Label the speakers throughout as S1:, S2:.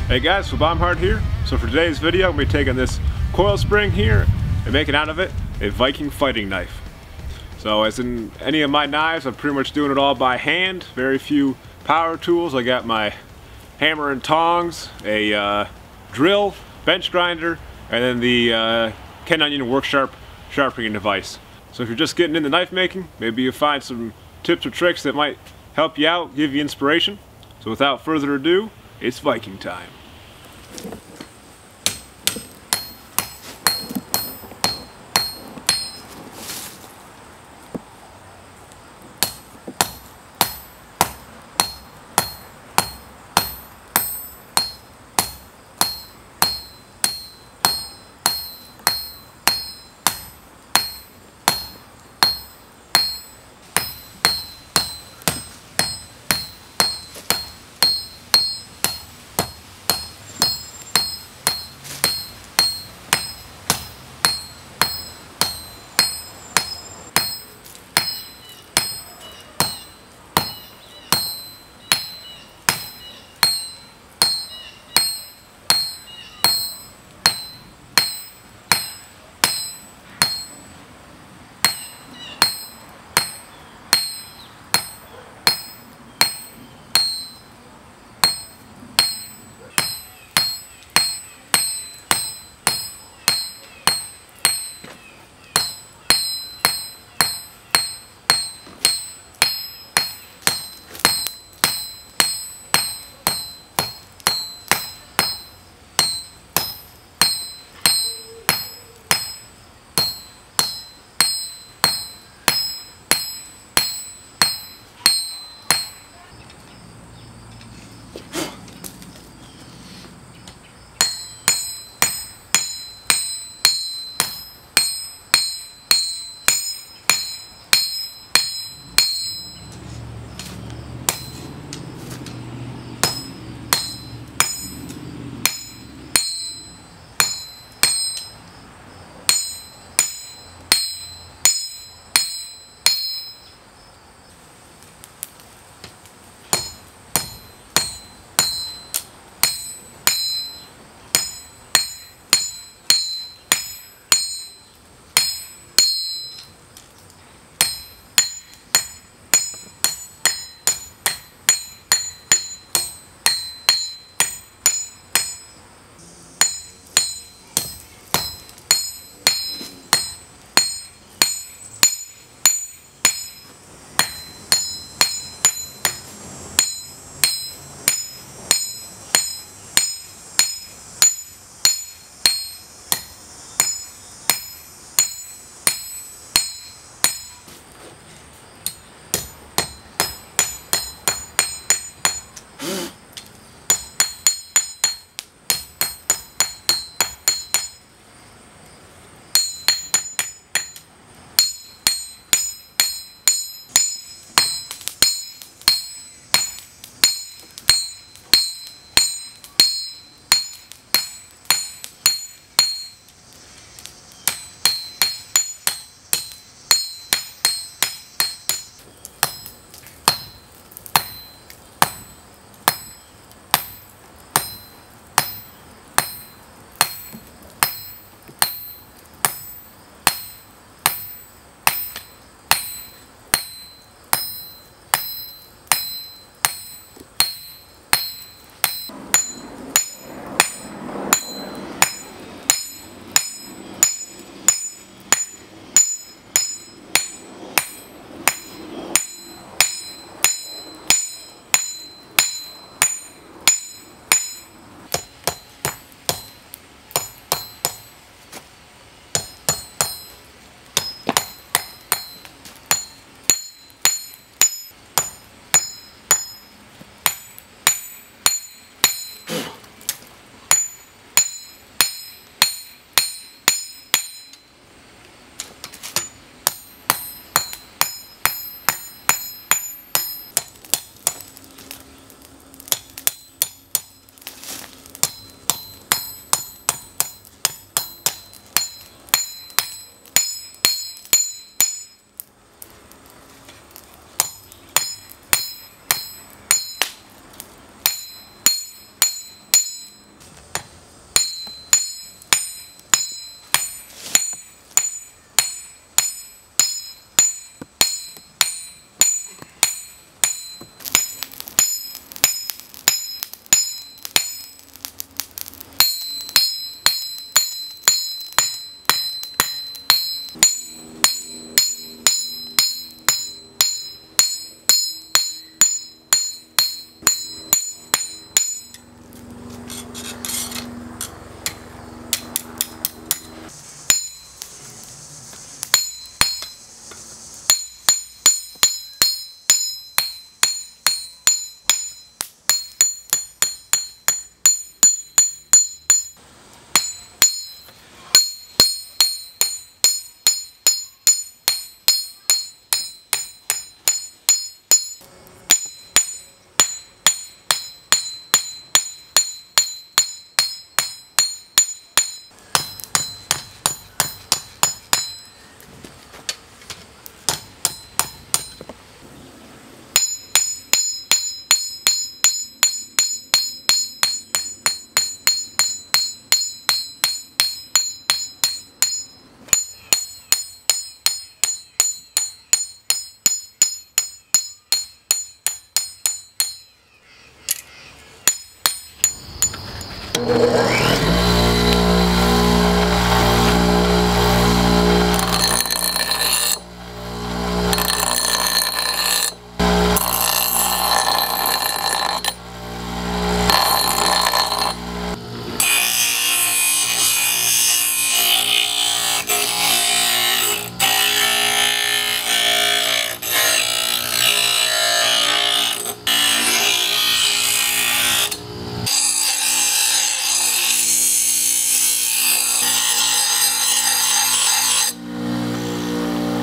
S1: Hey guys, so Bombhard here. So for today's video, I'm going to be taking this coil spring here and making out of it a Viking fighting knife. So as in any of my knives, I'm pretty much doing it all by hand. Very few power tools. I got my hammer and tongs, a drill, bench grinder, and then the Ken Onion work sharpening device. So if you're just getting into knife making, maybe you'll find some tips or tricks that might help you out, give you inspiration. So without further ado, it's Viking time.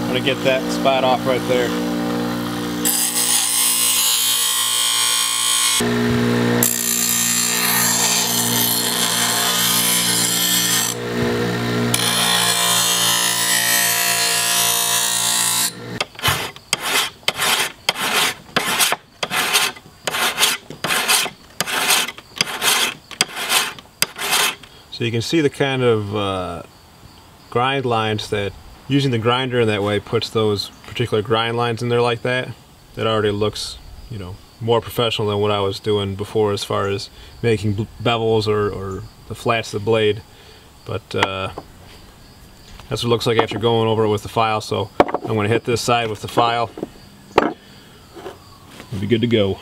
S1: I'm gonna get that spot off right there. So you can see the kind of grind lines that using the grinder in that way puts those particular grind lines in there like that. That already looks, you know, more professional than what I was doing before as far as making bevels or the flats of the blade. But that's what it looks like after going over it with the file. So I'm going to hit this side with the file. We'll be good to go.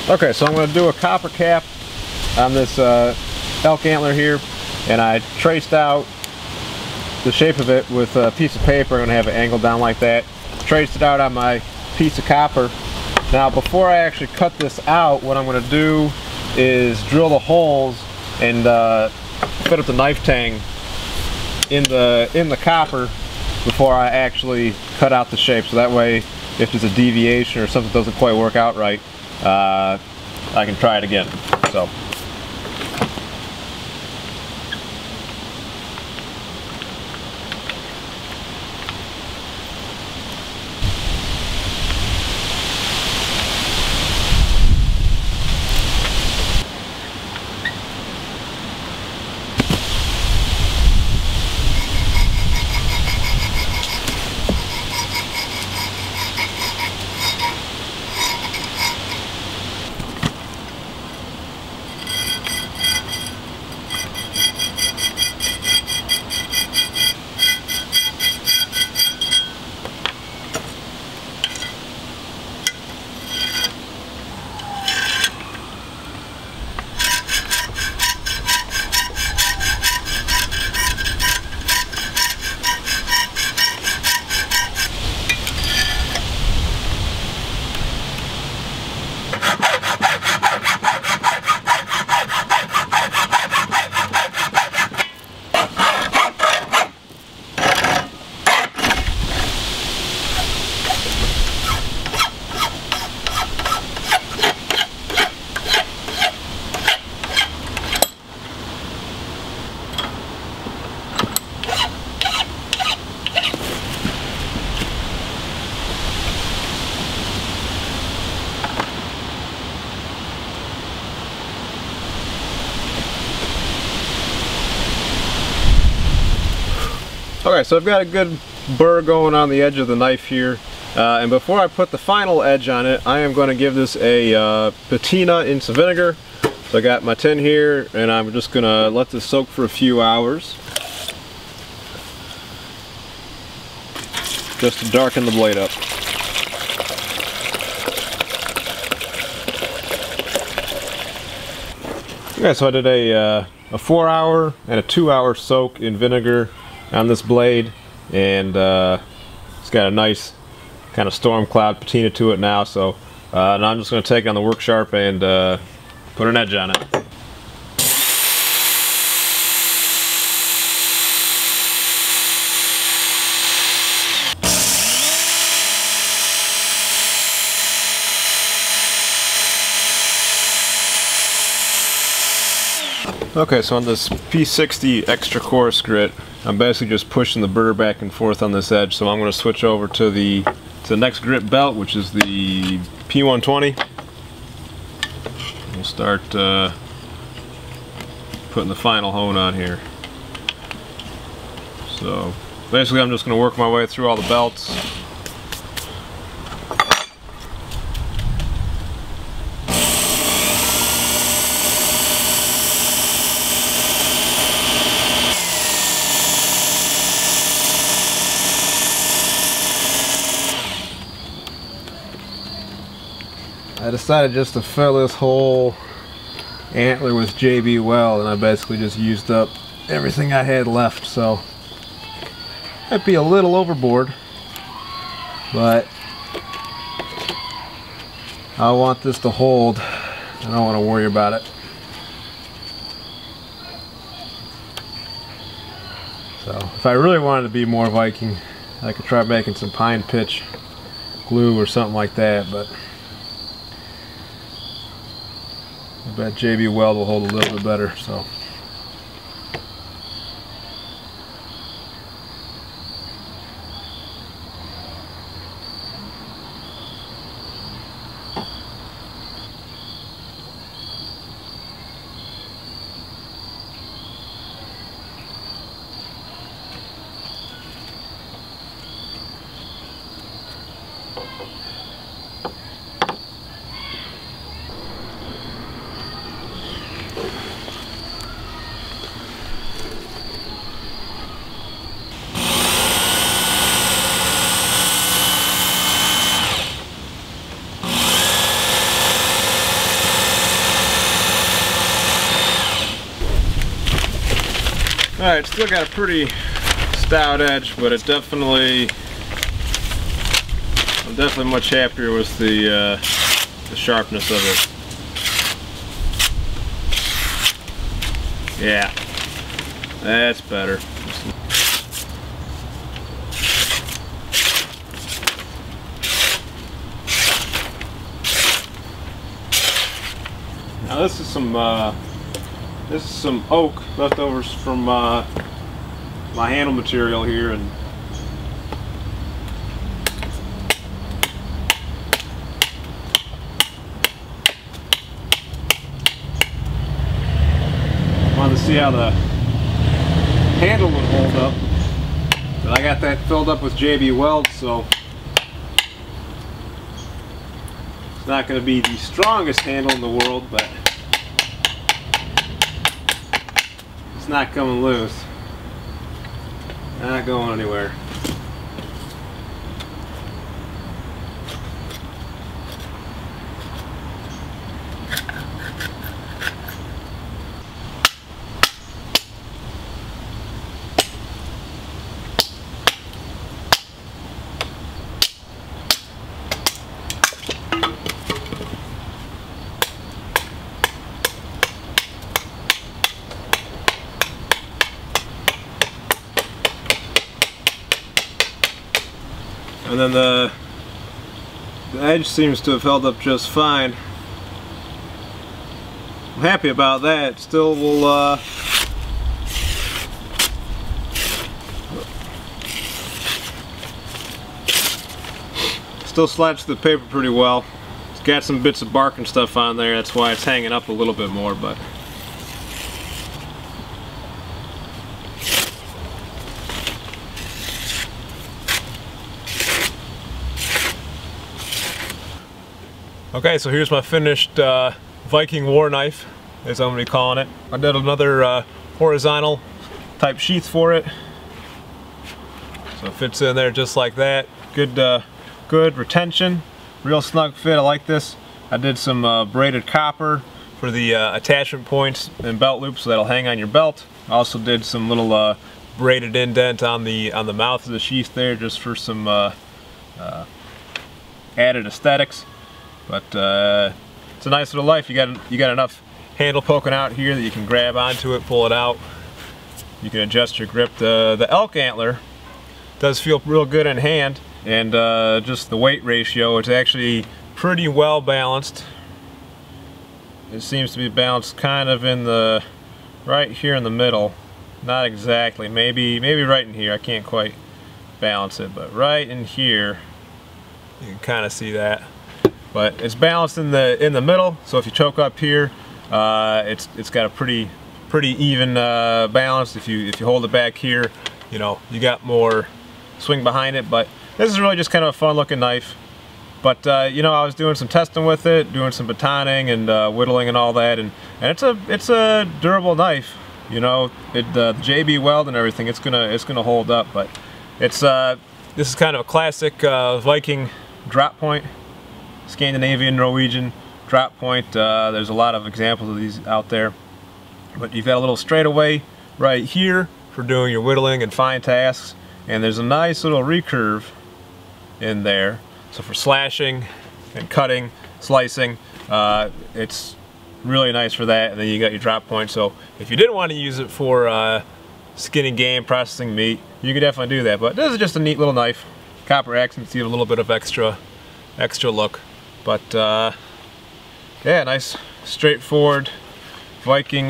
S1: Okay, so I'm going to do a copper cap on this elk antler here, and I traced out the shape of it with a piece of paper. I'm going to have it angled down like that. Traced it out on my piece of copper. Now before I actually cut this out, what I'm going to do is drill the holes and fit up the knife tang in the copper before I actually cut out the shape, so that way if there's a deviation or something doesn't quite work out right, I can try it again. So Alright, so I've got a good burr going on the edge of the knife here. And before I put the final edge on it, I am going to give this a patina in some vinegar. So I got my tin here, and I'm just going to let this soak for a few hours. Just to darken the blade up. Okay, so I did a 4-hour and a 2-hour soak in vinegar on this blade, and it's got a nice kind of storm cloud patina to it now. So now I'm just going to take it on the work sharp and put an edge on it. Okay, so on this P60 extra coarse grit, I'm basically just pushing the burr back and forth on this edge. So I'm going to switch over to the next grit belt, which is the P120. We'll start putting the final hone on here. So basically I'm just going to work my way through all the belts. I decided just to fill this whole antler with JB Weld, and I basically just used up everything I had left, so might be a little overboard, but I want this to hold. I don't want to worry about it. So if I really wanted to be more Viking, I could try making some pine pitch glue or something like that, but I bet JB Weld will hold a little bit better. So alright, still got a pretty stout edge, but it definitely, I'm definitely much happier with the sharpness of it. Yeah, that's better. Now this is some oak leftovers from my handle material here, and I wanted to see how the handle would hold up. But I got that filled up with JB Weld, so it's not going to be the strongest handle in the world, but it's not coming loose. Not going anywhere. And then the edge seems to have held up just fine. I'm happy about that. Still will still slides the paper pretty well. It's got some bits of bark and stuff on there, that's why it's hanging up a little bit more, but Okay, so here's my finished Viking war knife, as I'm going to be calling it. I did another horizontal type sheath for it. So it fits in there just like that. Good retention, real snug fit. I like this. I did some braided copper for the attachment points and belt loops so that'll hang on your belt. I also did some little braided indent on the mouth of the sheath there, just for some added aesthetics. But it's a nice little knife. You got enough handle poking out here that you can grab onto it, pull it out. You can adjust your grip. The elk antler does feel real good in hand, and just the weight ratio, it's actually pretty well balanced. It seems to be balanced kind of in the right here in the middle. Not exactly, maybe right in here. I can't quite balance it, but right in here you can kind of see that. But it's balanced in the middle, so if you choke up here, it's got a pretty even balance. If you hold it back here, you know, you got more swing behind it. But this is really just kind of a fun looking knife. But you know, I was doing some testing with it, doing some batoning and whittling and all that, and it's a durable knife. You know, the JB weld and everything, it's gonna hold up. But it's this is kind of a classic Viking drop point, Scandinavian, Norwegian drop point. There's a lot of examples of these out there. But you've got a little straightaway right here for doing your whittling and fine tasks, and there's a nice little recurve in there. So for slashing and cutting, slicing, it's really nice for that. And then you got your drop point. So if you didn't want to use it for skinning game, processing meat, you could definitely do that. But this is just a neat little knife. Copper accents give it a little bit of extra look. But yeah, nice straightforward Viking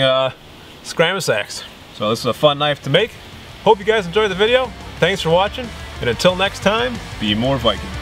S1: Scrammus axe. So this is a fun knife to make. Hope you guys enjoyed the video. Thanks for watching, and until next time, be more Viking.